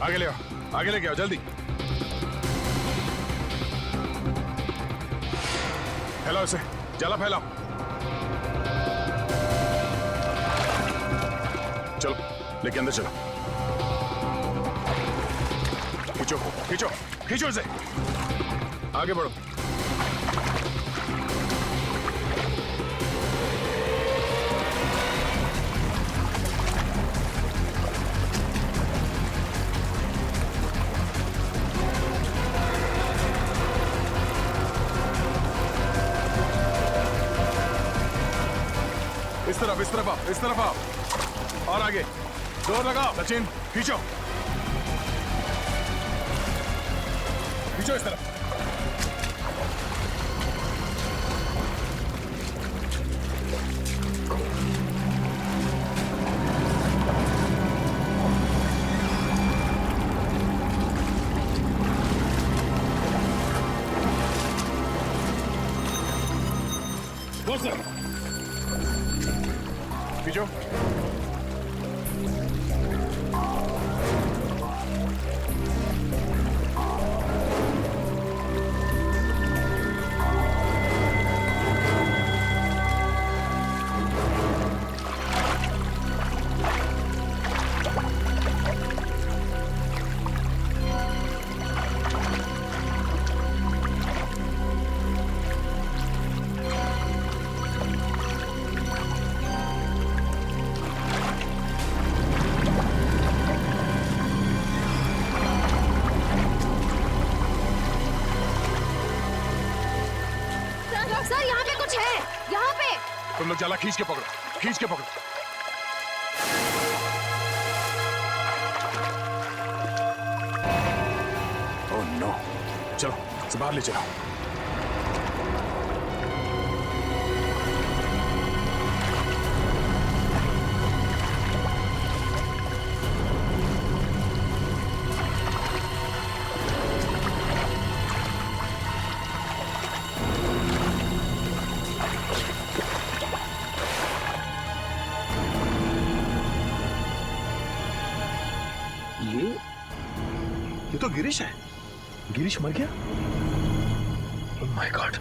आगे ले आओ, आगे लेके आओ जल्दी। फैलाओ इसे, जला फैलाओ। चलो लेके अंदर चलो। खींचो खींचो खींचो इसे, आगे बढ़ो। इस तरफ आओ, इस तरफ आओ और आगे जोर लगाओ। सचिन खींचो खींचो इस तरफ। खींचो। सर यहाँ पे कुछ है, यहाँ पे। तुम लोग जाला खींच के पकड़ो, खींच के पकड़ो। ओह नो, चलो इसे बाहर ले चलो। ये तो गिरीश है। गिरीश मर गया? Oh my God.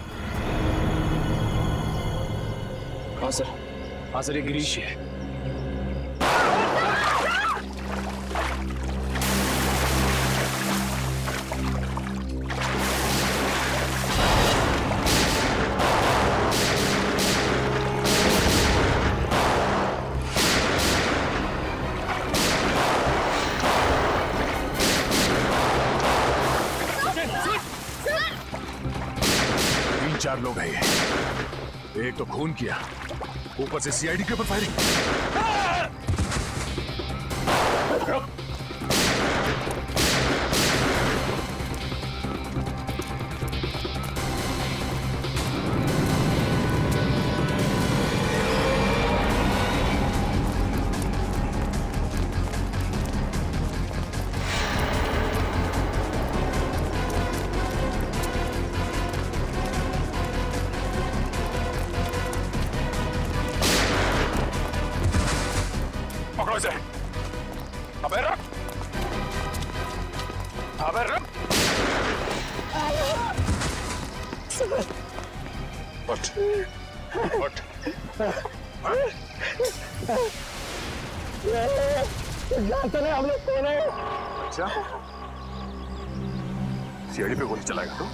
हाँ सर ये गिरीश है। चार लोग हैं ये। एक तो खून किया, ऊपर से सीआईडी के ऊपर फायरिंग। पकड़ो इसे। अबे रुक, अबे रुक। उठ, उठ। जानते नहीं हम लोग कौन है? अच्छा, सीआईडी पे गोली चलाएगा तू?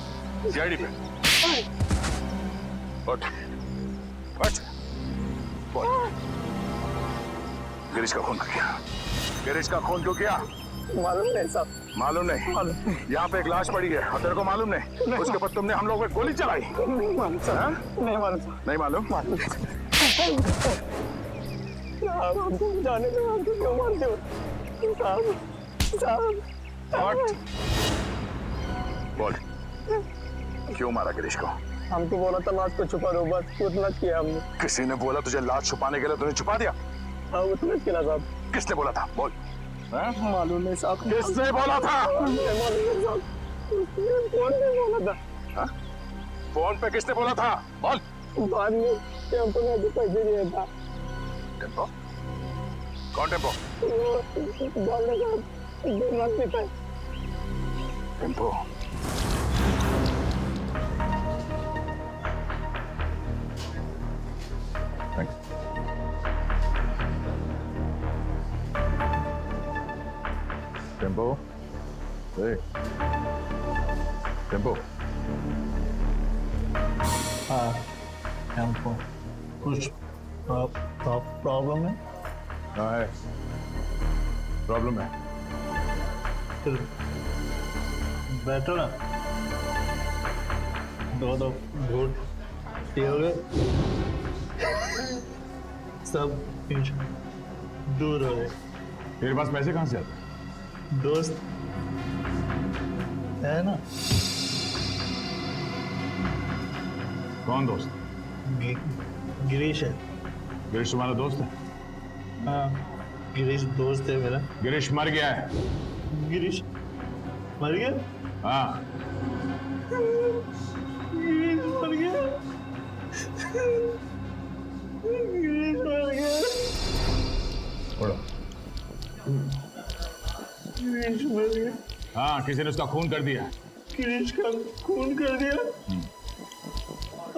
सीआईडी पे? उठ, उठ। बोल। गिरीश का खून क्यों किया? गिरीश का खून क्यों किया? मालूम नहीं साहब। मालूम नहीं? यहाँ पे एक लाश पड़ी है और तेरे को मालूम नहीं? उसके ऊपर तुमने हम लोगों पे गोली चलाई? नहीं मालूम साहब, नहीं मालूम साहब। नहीं मालूम? मालूम साहब, हमको जाने दो, हमको क्यों मारते हो साहब? साहब बोल, क्यों मारा गिरीश को? हमको बोला था लाश को छुपा दो, बस उतना किया हमने। किसी ने बोला तुझे लाश छुपाने के लिए, तूने छुपा दिया? हाँ उतना किया साहब। किसने बोला था? बोल। मालूम नहीं साहब। किसने बोला था? मालूम नहीं साहब, कौन ने बोला था? हा? फोन पे किसने बोला था? बोल। बाद में टेम्पो ने अभी पैसे दिया था। टेम्पो? कौन टेम्पो? बोलने साहब, दिन रात पीता है। टेम्पो, टेम्पो, टेम्पो, हाँ, हमको कुछ प्रॉब्लम है? हाँ है, प्रॉब्लम है। फिर बैठो ना, दो घूट पियोगे, सब टेंशन दूर हो गए। तेरे पास पैसे कहाँ से आते हैं? दोस्त है ना, कौन दोस्त? गिरीश है। गिरीश तुम्हारा दोस्त है? हाँ, गिरीश दोस्त है मेरा। गिरीश मर गया है। गिरीश मर गया? हाँ, गिरीश मर गया। गिरीश मर गया। छोड़ो। गिरीश मर गया। हाँ, किसी ने उसका खून कर दिया। गिरीश का खून कर दिया।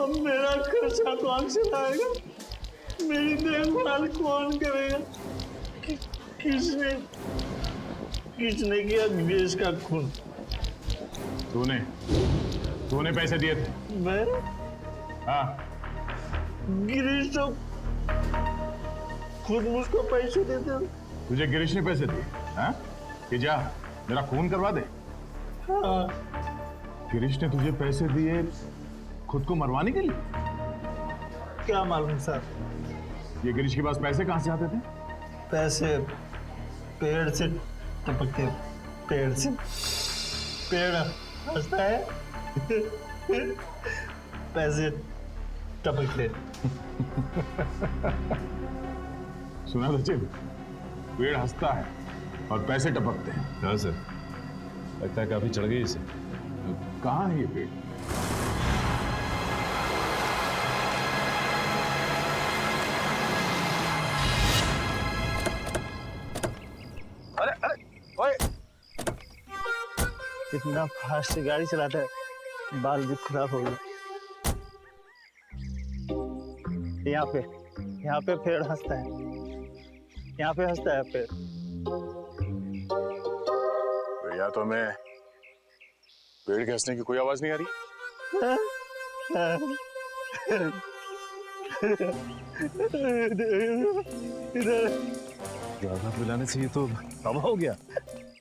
अब मेरा खर्चा कौन चलाएगा? मेरी देखभाल कौन करेगा? किसने किया गिरीश का खून? तूने पैसे दिए थे। मैं? हाँ, गिरीश तो खुद मुझको पैसे देते। तुझे गिरीश ने पैसे दिए? हाँ, कि जा मेरा खून करवा दे। हाँ, गिरीश ने तुझे पैसे दिए खुद को मरवाने के लिए? क्या मालूम सर। ये गिरीश के पास पैसे कहाँ से आते थे? पैसे पेड़ से टपकते। पेड़ से पेड़ हंसता है। पैसे टपकते। सुना सचिन, पेड़ हंसता है और पैसे टपकते हैं। हाँ सर, लगता है काफी चढ़ गई इसे। कहाँ है ये पेड़? अरे अरे ओए, इतना फास्ट गाड़ी चलाता है, बाल भी खराब हो गए। यहाँ पे पेड़ हंसता है। यहाँ पे हंसता है पेड़। तो या तो हमें पेड़ के हंसने की कोई आवाज नहीं आ रही। इधर ज्यादा पिलाने से ये तो तबाह हो गया।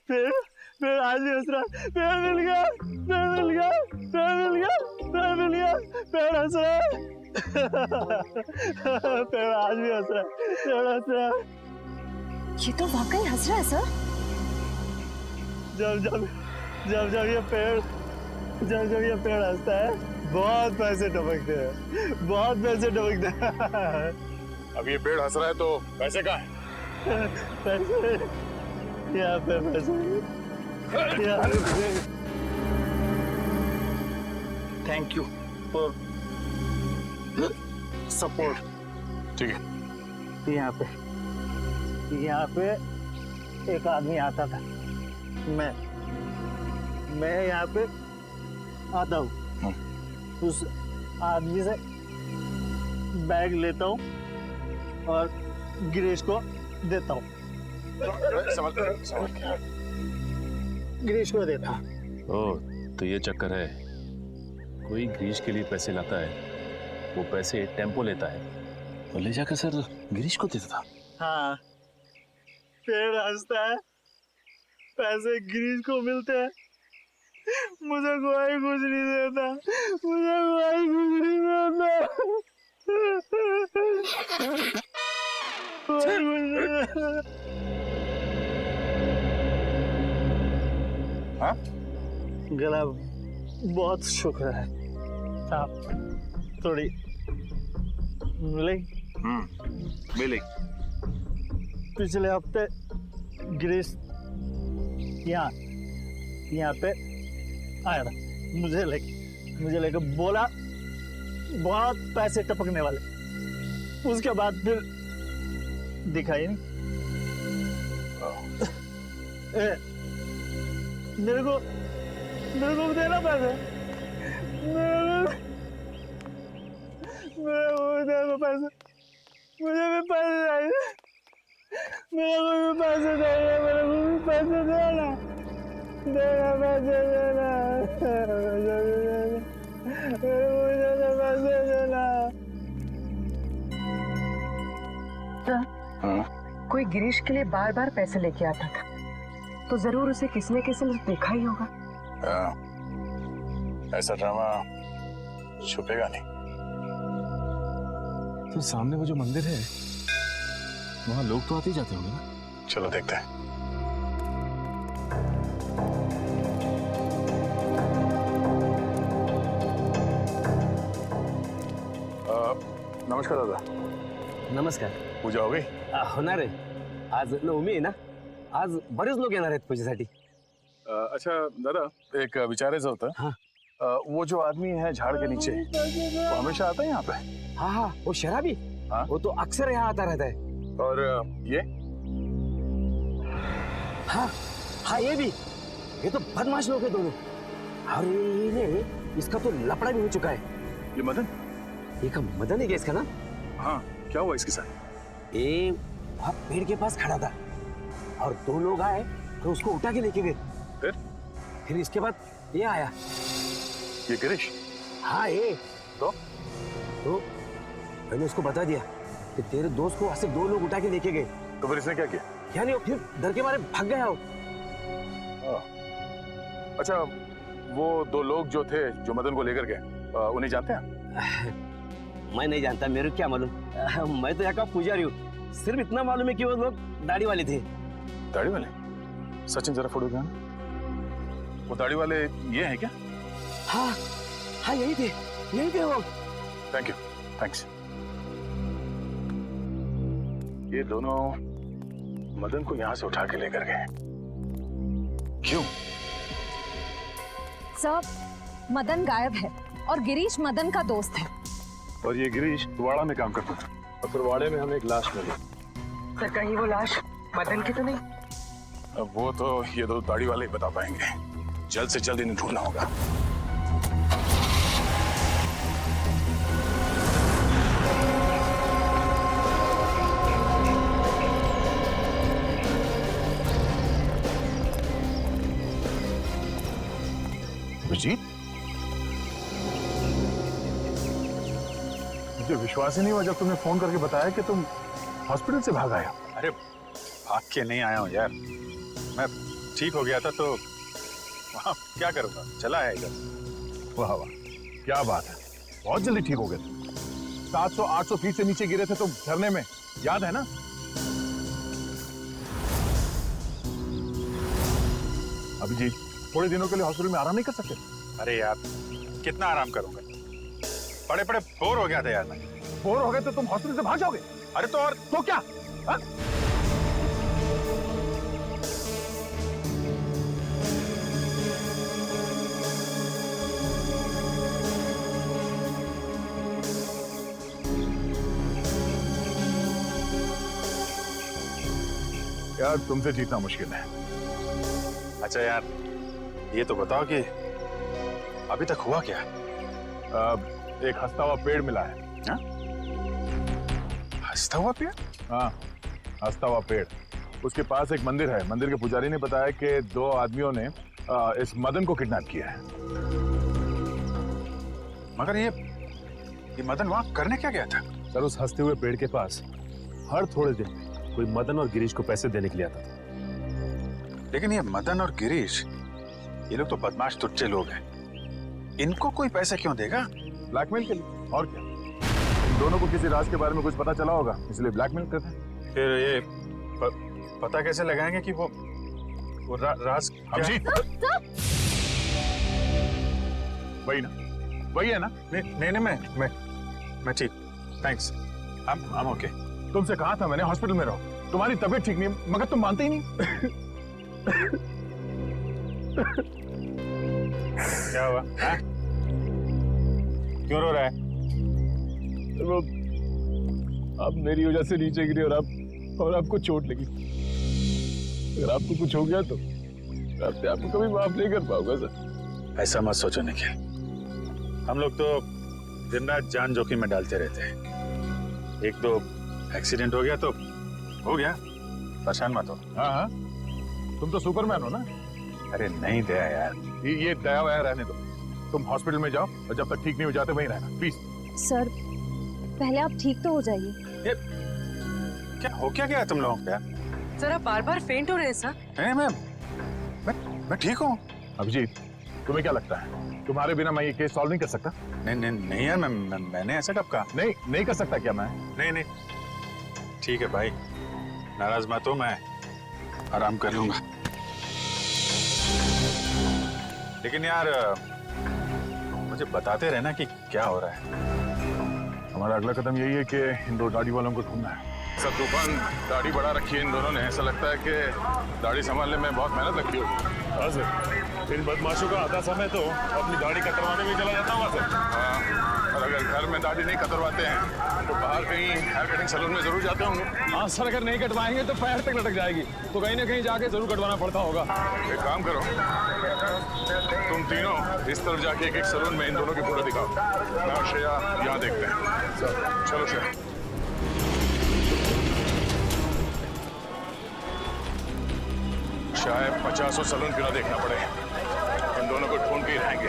पेड़ पेड़ आज भी हंस रहा है। पेड़ मिल गया, पेड़ मिल गया, पेड़ मिल गया, पेड़ मिल गया, पेड़ हंस रहा है। पेड़ आज भी हंस रहा है, पेड़ हंस रहा है। ये तो वाकई हंस रहा है सर। जब ये पेड़ हंसता है, बहुत पैसे टपकते हैं, बहुत पैसे टपकते हैं। अब ये पेड़ हंस रहा है तो पैसे कहाँ है? पैसे यहाँ पे, पैसे यहाँ पे। Thank you for support. ठीक है। यहाँ पे एक आदमी आता था। मैं यहाँ पे आता हूँ, उस आदमी से बैग लेता हूँ और गिरीश को देता हूँ। गिरीश को देता हूँ। ओह, तो ये चक्कर है। कोई गिरीश के लिए पैसे लाता है, वो पैसे टेम्पो लेता है और ले जाकर सर गिरीश को देता था। हाँ, पेड़ हंसता है, पैसे गिरीश को मिलते हैं। मुझे कोई कुछ नहीं देता, मुझे कोई कुछ नहीं देता, कोई कुछ नहीं देता। हाँ? गला बहुत शुक्र है। आप थोड़ी मिलेगी? मिलेगी। पिछले हफ्ते गिरीश यहाँ पे आया था, मुझे लेके बोला बहुत पैसे टपकने वाले। उसके बाद फिर दिखाई नहीं। मेरे को देना पैसे, मेरे को पैसे, मुझे भी पैसे चाहिए, मेरे को भी पैसे चाहिए, मेरे को भी पैसे देना, पैसे देना, मेरे को पैसे देना। हाँ? कोई गिरीश के लिए बार बार पैसे लेके आता था, तो जरूर उसे किसी न किसी ने देखा ही होगा। ऐसा ड्रामा छुपेगा नहीं। तो सामने वो जो मंदिर है वहां लोग तो आते ही जाते होंगे ना। चलो देखते हैं। नमस्कार दादा। नमस्कार। पूजा हो गई? होणार आहे, आज नवमी आहे ना, आज बरेच लोक येणार आहेत पूजेसाठी। अच्छा दादा, एक विचारायचं होतं। हाँ। वो जो आदमी है झाड़ के नीचे, वो हमेशा आता है यहाँ पे? हाँ हाँ, वो शराबी, हाँ? वो तो अक्सर यहाँ आता रहता है। और ये हाँ हाँ, ये भी, ये तो बदमाश लोग हैं दोनों। अरे इसका तो लफड़ा भी हो चुका है। ये मदन? ये का मदन है क्या इसका नाम? हाँ, क्या हुआ इसके साथ? ये वहाँ पेड़ के पास खड़ा था और दो लोग आए तो उसको उठा के लेके गए। फिर इसके बाद ये आया। ये गिरीश? हाँ ये तो मैंने उसको बता दिया कि तेरे दोस्त को वहां से दो लोग उठा के लेके गए। तो फिर इसने क्या किया? क्या नहीं, फिर डर के मारे भाग गया हो। अच्छा, वो दो लोग जो थे जो मदन को लेकर गए, उन्हें जानते हैं? मैं नहीं जानता, मेरे को क्या मालूम। मैं तो यहाँ का पुजारी हूँ, सिर्फ इतना मालूम है कि वो लोग दाढ़ी वाले थे। दाढ़ी वाले? सचिन जरा फोटो दिखाना। वो दाढ़ी वाले ये हैं क्या? हाँ हाँ, यही थे वो। Thank you, thanks. ये दोनों मदन को यहाँ से उठा के लेकर गए। क्यों? सर, मदन गायब है और गिरीश मदन का दोस्त है। और ये गिरीश वाड़ा में काम करता था, और फिर वाड़े में हमें एक लाश मिली। सर कहीं वो लाश मदन की तो नहीं? अब वो तो ये दो दाढ़ी वाले ही बता पाएंगे। जल्द से जल्द इन्हें ढूंढना होगा। अभिजीत, मुझे विश्वास ही नहीं हुआ जब तुमने फोन करके बताया कि तुम हॉस्पिटल से भाग आया। अरे भाग के नहीं आया हूँ यार, मैं ठीक हो गया था तो वहाँ क्या करूँगा, चला है इधर। वाह वाह, क्या बात है, बहुत जल्दी ठीक हो गए। 700-800 फीट से नीचे गिरे थे तुम झरने में, याद है ना? अभिजीत, थोड़े दिनों के लिए हॉस्पिटल में आराम नहीं कर सकते? अरे यार कितना आराम करूँगा, बड़े बड़े बोर हो गया था यार मैं। बोर हो गए तो तुम हॉस्पिटल से भाग जाओगे? अरे तो और तो क्या? हा? यार तुमसे जीतना मुश्किल है। अच्छा यार ये तो बताओ कि अभी तक हुआ क्या? एक हंसता हुआ पेड़ मिला है। हंसता हुआ पेड़? हाँ, हंसता हुआ पेड़। उसके पास एक मंदिर है। मंदिर के पुजारी ने बताया कि दो आदमियों ने इस मदन को किडनैप किया है। मगर ये मदन वहां करने क्या गया था? सर, उस हंसते हुए पेड़ के पास हर थोड़े दिन कोई मदन और गिरीश को पैसे देने के लिए आता था। लेकिन ये मदन और गिरीश, ये लोग तो बदमाश तुच्चे लोग हैं, इनको कोई पैसे क्यों देगा? ब्लैकमेल के लिए, और क्या? इन दोनों को किसी राज के बारे में कुछ पता चला होगा, इसलिए ब्लैकमेल करते हैं। फिर ये पता कैसे लगाएंगे कि वो राज अभिजीत, वही ना, वही है ना? नहीं मैं ठीक, थैंक्स, I'm okay। तुमसे कहा था मैंने हॉस्पिटल में रहो, तुम्हारी तबीयत ठीक नहीं, मगर तुम मानते ही नहीं। क्या हुआ? क्यों रो रहा है? वो आप मेरी वजह से नीचे गिरे और आपको चोट लगी। अगर आपको कुछ हो गया तो मैं अपने आप को कभी माफ नहीं कर पाऊंगा सर। ऐसा मत सोचो निखिल, हम लोग तो दिन रात जान जोखिम में डालते रहते हैं। एक तो एक्सीडेंट हो गया तो हो गया, परेशान मत हो। हाँ हाँ, तुम तो सुपरमैन हो ना। अरे नहीं दया यार, ये दया वया रहने दो, तुम हॉस्पिटल में जाओ और जब तक ठीक नहीं हो जाते वहीं रहना प्लीज। सर पहले आप ठीक तो हो जाइए। क्या हो क्या गया तुम लोगों को यार? जरा बार बार फेंट हो रहे हैं सर। नहीं मैं ठीक हूँ। अभिजीत, तुम्हें क्या लगता है तुम्हारे बिना मैं ये केस सॉल्व नहीं कर सकता? नहीं यार, मैंने ऐसा कब कहा? नहीं कर सकता क्या मैं? नहीं ठीक है भाई, नाराज मत हो, मैं आराम कर लूंगा। लेकिन यार मुझे बताते रहना कि क्या हो रहा है। हमारा अगला कदम यही है कि इन दो दाढ़ी वालों को ढूंढना है। सब तूफान दाढ़ी बढ़ा रखी है इन दोनों ने, ऐसा लगता है कि दाढ़ी संभालने में बहुत मेहनत रखी होगी। हाँ सर, इन बदमाशों का आधा समय तो अपनी दाढ़ी कतरवाने में चला जाता होगा सर। हाँ, और अगर घर में दाढ़ी नहीं कतरवाते हैं तो बाहर कहीं हेयर कटिंग सैलून में जरूर जाते होंगे। हाँ सर, अगर नहीं कटवाएंगे तो पैर तक लटक जाएगी, तो कहीं ना कहीं जाके जरूर कटवाना पड़ता होगा। एक काम करो, तुम तीनों इस तरफ जाके एक सैलून में इन दोनों की फोटो दिखाओ। मैं और श्रेया यहाँ देखते हैं। सर चलो श्रेया। शायद 50 सैलून क्यों ना देखना पड़े, इन दोनों को ढूंढ के ही रहेंगे।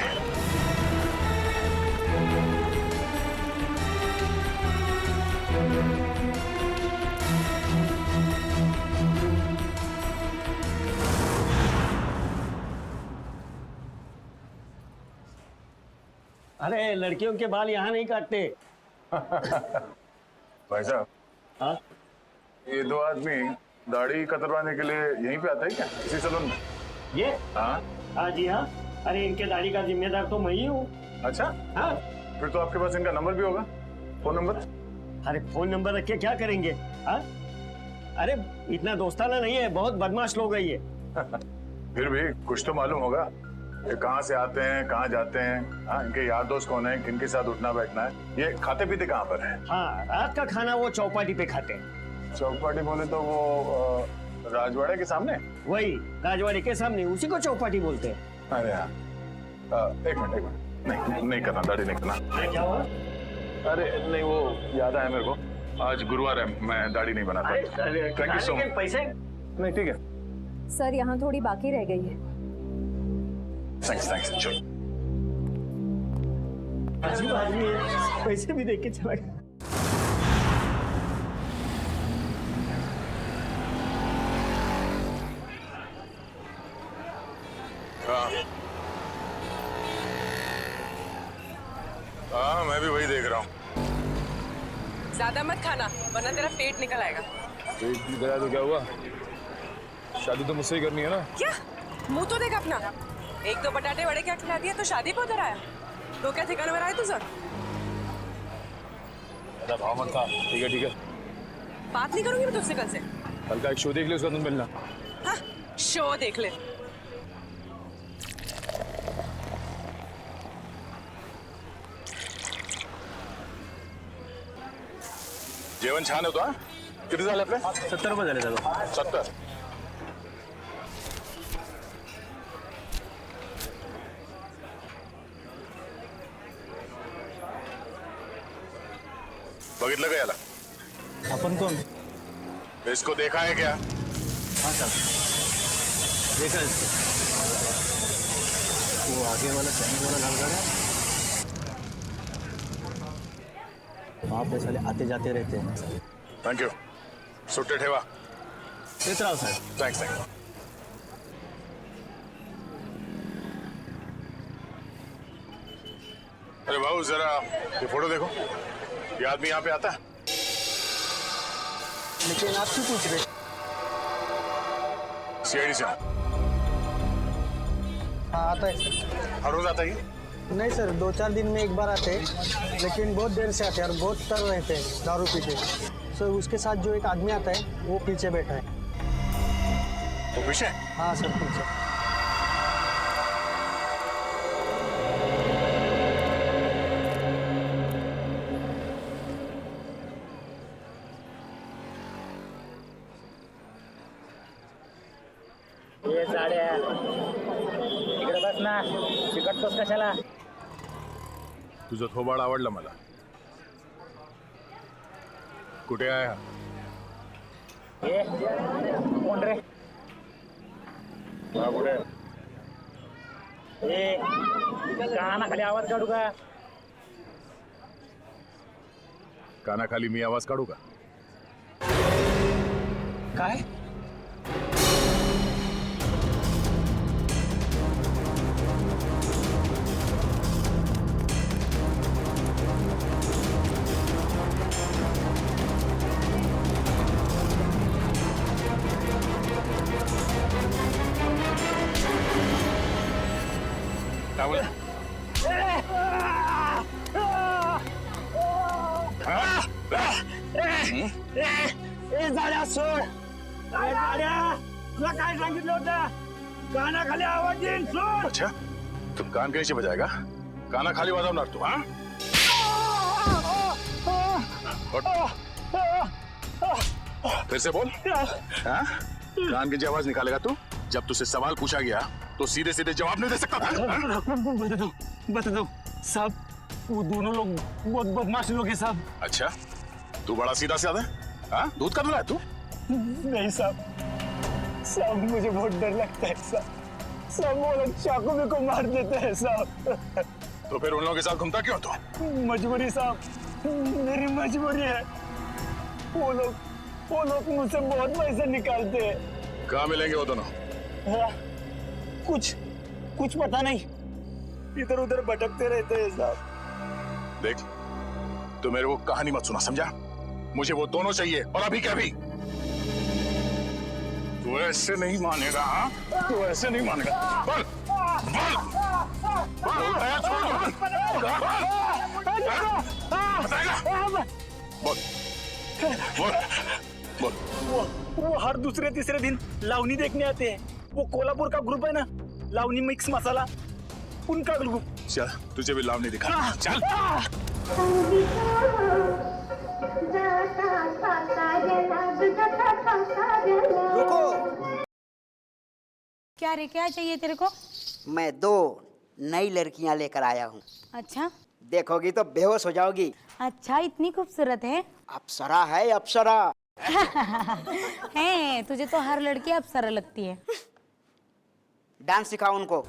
अरे लड़कियों के बाल यहाँ नहीं काटते। भाई साहब, हाँ ये दो आदमी दाढ़ी कतरवाने के लिए यहीं पे आता है क्या, इसी सैलून में? ये हाँ हाँ जी हाँ। अरे इनके दाढ़ी का जिम्मेदार तो मैं ही हूँ। अच्छा, हाँ। फिर तो आपके पास इनका नंबर भी होगा, फोन नंबर? अरे फोन नंबर रख के क्या करेंगे? हाँ अरे इतना दोस्ताना नहीं है, बहुत बदमाश लोग है ये। फिर भी कुछ तो मालूम होगा, ये कहाँ से आते हैं, कहाँ जाते हैं, हाँ इनके यार दोस्त कौन है, किनके साथ उठना बैठना है, ये खाते पीते कहाँ पर है? हाँ रात का खाना वो चौपाटी पे खाते हैं। चौपाटी बोले तो वो राजवाड़े के सामने? वही राजवाड़ी के सामने, उसी को चौपाटी बोलते हैं। अरे हाँ, एक मिनट, नहीं करना, दाढ़ी नहीं करना। अरे क्या हुआ? अरे नहीं, वो याद आया मेरे को, आज गुरुवार है, मैं दाढ़ी नहीं बनाता। Thank you so much. पैसे नहीं ठीक है, सर यहाँ थोड़ी बाकी रह गई है। थैंक्स चलो। अजीब आदमी है, पैसे भी देख के चला गया। हाँ मैं भी वही देख रहा हूँ। ज्यादा मत खाना वरना तेरा पेट निकल आएगा। पेट निकला तो क्या हुआ, शादी तो मुझसे ही करनी है ना। क्या मुंह तो देख अपना, एक तो बटाटे वड़े क्या खिला दिया तो शादी पे उधर आया। तो क्या ठिकाने में आया तू सर? भाव मत खा। ठीक है, बात नहीं करूंगी मैं तुझसे कल से। कल का एक शो देख ले, उसका तुम मिलना। हाँ शो देख ले। जेवण छान होतो हा? किती झाले आपले? 70 रुपये झाले दादा। 70? बघितलं का याला? अपन कौन? इसको देखा है क्या? हाँ सर देखा इसको, वो आगे वाला चाइनीज वाला लड़का है, वहाँ पे साले आते जाते रहते हैं। थैंक यू, सुट्टे ठेवा। देख रहा हूँ सर। थैंक्स। अरे बाबू जरा ये फोटो देखो, ये आदमी यहाँ पे आता है? लेकिन आप क्यों पूछ रहे? सीआईडी से हूँ। हाँ आता है सर। हर रोज आता है ये? नहीं सर, 2-4 दिन में एक बार आते हैं, लेकिन बहुत देर से आते हैं और बहुत तर रहते हैं दारू पी के। सर उसके साथ जो एक आदमी आता है वो पीछे बैठा है। वो पीछे? हाँ सर पीछे। ए साड्या इकडे बस ना, चिकटतोस कशाला? तुझं थोबाड आवडलं मला. कुठे आहे हा? ए कोण रे? हा कुठे आहे? ए कानाखाली आवाज काढू का? कानाखाली मी आवाज काढू का? काय? काय बोला? झाड्या सोड. झाड्या तुला काय सांगितलं होतं? कानाखाली आवाज येईल, सोड. अच्छा, तू कान कैसे बजाएगा? काना खाली बजावणार तू? हाँ? फिर से बोल. हाँ? कान की आवाज निकालेगा तू? जब तुझसे सवाल पूछा गया तो सीधे सीधे जवाब नहीं दे सकता था? बता दो साहब, वो दोनों लोग बहुत बदमाश लोग हैं साहब. अच्छा, तू बड़ा सीधा साधा है? हाँ? दूध का दूल्हा है तू? नहीं साहब, साहब मुझे बहुत डर लगता है साहब. साहब वो लोग चाकू में को मार देते हैं साहब. तो फिर उन लोगों के साथ घूमता क्यों तू? मजबूरी साहब, मेरी मजबूरी है. वो लोग मुझसे बहुत पैसे निकालते हैं. कहाँ मिलेंगे वो दोनों? हाँ, कुछ पता नहीं, इधर उधर भटकते रहते हैं साहब. देख, तू मेरे को कहानी मत सुना, समझा? मुझे वो दोनों चाहिए, और अभी क्या अभी. तू ऐसे नहीं मानेगा. हाँ, तू ऐसे नहीं मानेगा. बोल बोल बोल, बताएगा? बोल बोल बोल. वो हर दूसरे तीसरे दिन लावनी देखने आते हैं. वो कोल्हापुर का ग्रुप है ना, लावनी मिक्स मसाला, उनका ग्रुप. चल, तुझे भी लावनी दिखा. चल. रुको. क्या रे, क्या चाहिए तेरे को? मैं 2 नई लड़कियां लेकर आया हूँ. अच्छा, देखोगी तो बेहोश हो जाओगी. अच्छा इतनी खूबसूरत है? अप्सरा है, अप्सरा. है, तुझे तो हर लड़की अप्सरा लगती है. डांस सिखाओ उनको.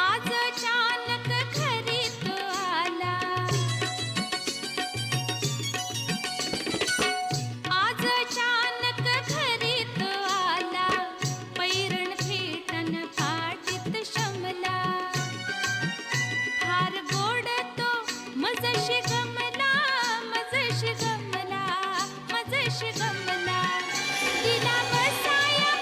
आज अचानक घरी तो आला. आज अचानक घरी तो आला. पैरण फेटन पाटीत शमला. फार गोड तो मजशी गमला, मजशी गमला, मजशी गमला. तिला बसाया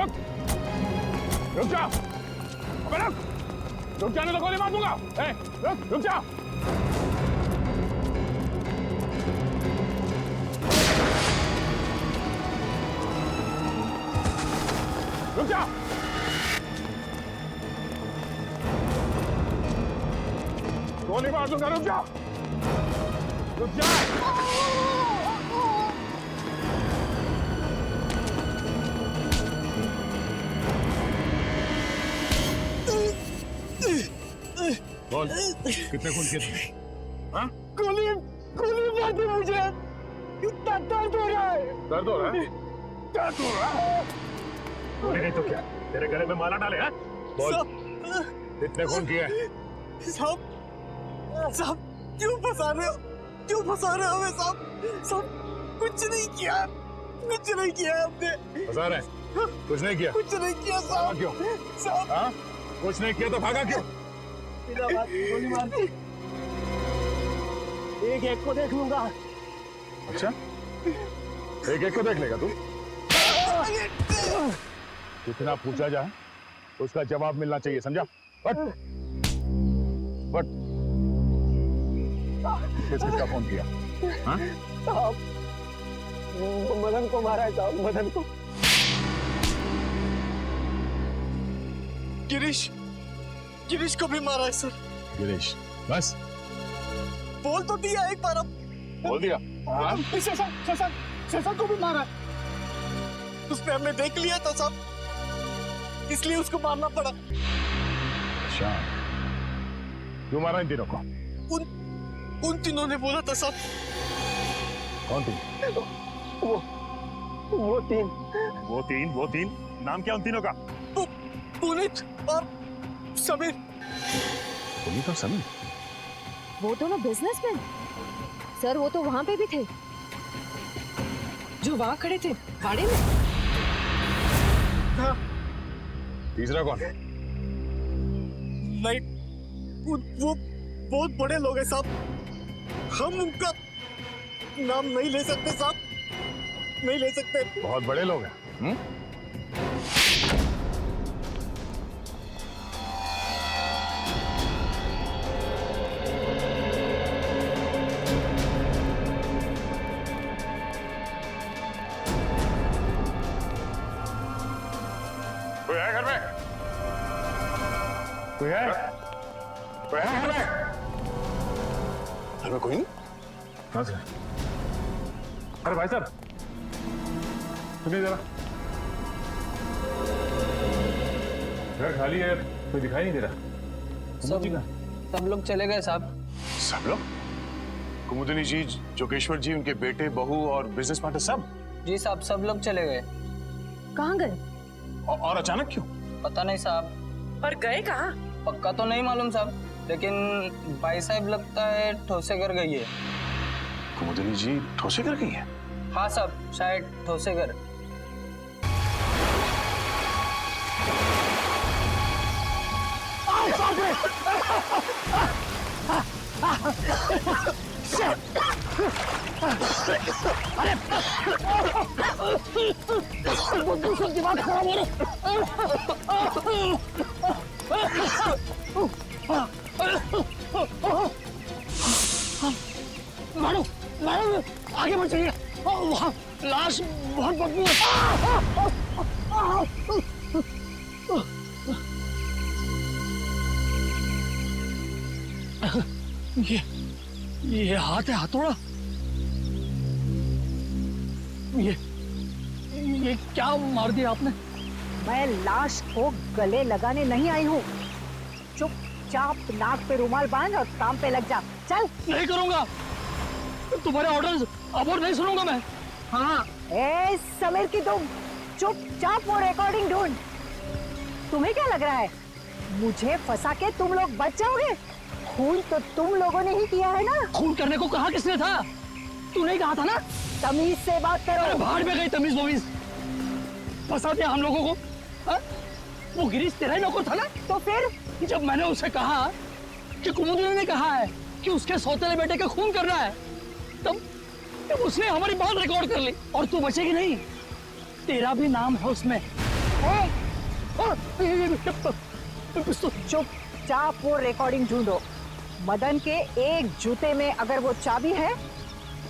रुक जा, अबे रुक जाने तो गोली मार दूंगा। रुक जा। रुक जा। गोली मार दूंगा, रुक जा। रुक जा। बोल, कितने खून किए तुमने? हाँ? गोली मार दी मुझे। इतना दर्द हो रहा है। दर्द हो रहा है? दर्द हो रहा है? गोली नहीं तो क्या? तेरे गले में माला डाले हैं? बोल, कितने खून किए? साहब, क्यों फंसा रहे हो? क्यों फंसा रहे हो हमें साहब? साहब, कुछ नहीं किया हमने। फंसा रहे? कुछ नहीं किया? कुछ नहीं किया साहब। क्यों? साहब, हाँ? कुछ नहीं किया तो भागा क्यों? गोली मार दी। एक को देख लूंगा। अच्छा, एक को देख लेगा तू? जितना पूछा जाए उसका जवाब मिलना चाहिए, समझा? बट किसका फोन किया? हाँ? साहब, मदन को मारा है साहब, मदन को। गिरीश को भी मारा है सर। गिरीश, बस बोल तो दिया एक बार अब। बोल दिया? हाँ? शशांक को भी मारा है। उसने हमने देख लिया था साहब, इसलिए उसको मारना पड़ा। अच्छा, क्यों मारा इन तीनों को? उन तीनों ने बोला था साहब। कौन तीन? वो तीन। नाम क्या उन तीनों का? पुनीत और समीर। पुनीत और समीर? वो दोनों बिजनेसमैन सर, वो तो वहां पे भी थे जो वहां खड़े थे भाड़े में। हाँ। तीसरा कौन? नहीं, वो बहुत बड़े लोग हैं साहब, हम उनका नाम नहीं ले सकते साहब, नहीं ले सकते। बहुत बड़े लोग हैं। कोई है घर में? कोई है घर में? घर में कोई नहीं? कहाँ से? अरे भाई साहब, सुनिए जरा, घर खाली है, कोई दिखाई नहीं दे रहा। सब लोग चले गए साहब। सब लोग? कुमुदिनी जी, जोगेश्वर जी, उनके बेटे, बहू और बिजनेस पार्टनर सब? जी साहब, सब लोग चले गए। कहाँ गए? और अचानक क्यों? पता नहीं साहब। पर गए कहाँ? पक्का तो नहीं मालूम साहब, लेकिन भाई साहब लगता है ठोसेगर गई है। कुमुदिनी जी ठोसेगर गई है? हाँ साहब, शायद ठोसेगर। दिमाग खराब हो मारो मारो, आगे बढ़ जाइए, वहाँ लाश बहुत बदबू है। ये हाथ है, हथौड़ा। ये क्या मार दिया आपने? मैं लाश को गले लगाने नहीं आई हूँ। चुपचाप नाक पे रुमाल बांध और काम पे लग जा। चल। नहीं करूंगा, तुम्हारे ऑर्डर्स अब और नहीं सुनूंगा मैं। हाँ। ए समीर की तुम चुपचाप वो रिकॉर्डिंग ढूंढ। तुम्हें क्या लग रहा है मुझे फंसा के तुम लोग बच जाओगे? खून तो तुम लोगों ने ही किया है ना। खून करने को कहा किसने था? तूने कहा था ना। तमीज से बात करो। अरे भाड़ में गई तमीज वमीज, फंसा दिया हम लोगों को। हा? वो गिरीश तेरा ही नौकर था ना। तो फिर जब मैंने उसे कहा कि कुमुदिनी ने कहा है कि उसके सौतेले बेटे का खून करना है, तब उसने हमारी बात रिकॉर्ड कर ली। और तू बचेगी नहीं, तेरा भी नाम है उसमें। चुपचाप वो रिकॉर्डिंग ढूंढो। मदन के एक जूते में अगर वो चाबी है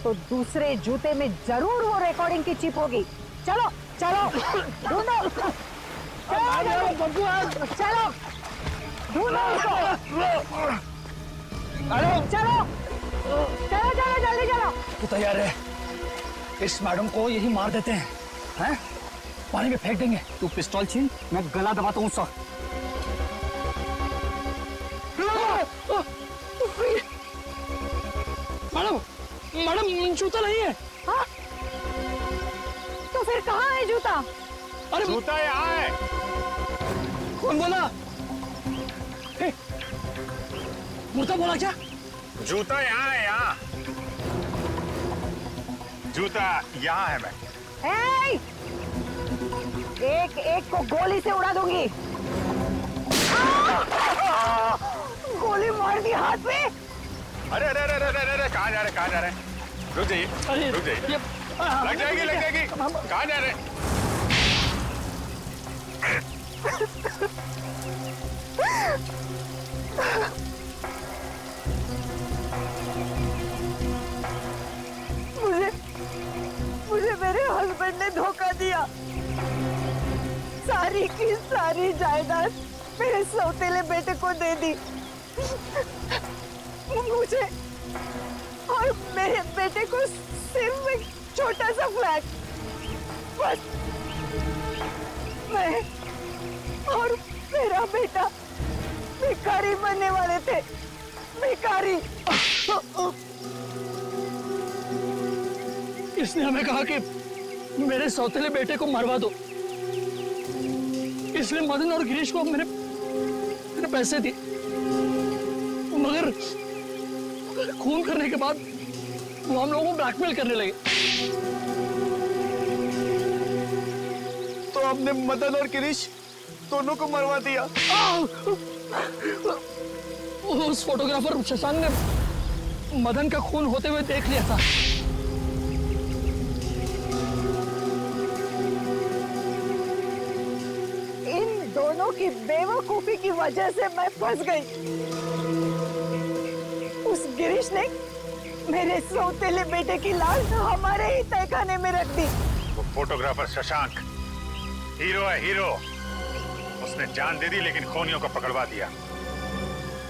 तो दूसरे जूते में जरूर वो रिकॉर्डिंग की चिप होगी। चलो चलो ढूंढो, चलो ढूंढो उसको। चलो चलो चलो जल्दी चलो। तू तैयार है? इस मैडम को यही मार देते हैं, हैं? पानी में फेंक देंगे। तू पिस्तौल छीन, मैं गला दबाता हूँ उसका। मैडम मैडम जूता नहीं है। हाँ? तो फिर कहाँ है जूता? अरे जूता यहाँ है। कौन बोला? मुर्दा बोला क्या? जूता यहाँ है, यहाँ। जूता यहाँ है। मैं एक एक को गोली से उड़ा दूंगी। गोली मार दी हाथ में। अरे अरे अरे अरे अरे कहाँ जा रहे, कहाँ जा रहे? रुक जाइए, रुक जाइए। लग जाएगी, लग जाएगी। कहाँ जा रहे? मुझे मेरे हस्बैंड ने धोखा दिया। सारी की सारी जायदाद मेरे सौतेले बेटे को दे दी। मुझे और मेरे बेटे को सिर्फ एक छोटा सा फ्लैट। बस मैं और मेरा बेटा भिखारी बनने वाले थे। भिखारी। इसने हमें कहा कि मेरे सौतेले बेटे को मरवा दो, इसलिए मदन और गिरीश को मेरे पैसे दिए। मगर खून करने के बाद वो हम लोगों को ब्लैकमेल करने लगे। तो आपने मदन और गिरीश दोनों को मरवा दिया। उस फोटोग्राफर शशांक ने मदन का खून होते हुए देख लिया था। इन दोनों की बेवकूफी की वजह से मैं फंस गई। उस गिरीश ने मेरे सौतेले बेटे की लाश हमारे ही तहखाने में रख दी। वो फोटोग्राफर शशांक हीरो है, हीरो। उसने जान दे दी लेकिन खूनियों को पकड़वा दिया।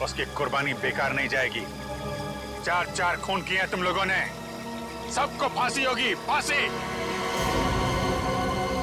उसकी कुर्बानी बेकार नहीं जाएगी। 4-4 खून किए तुम लोगों ने, सबको फांसी होगी, फांसी।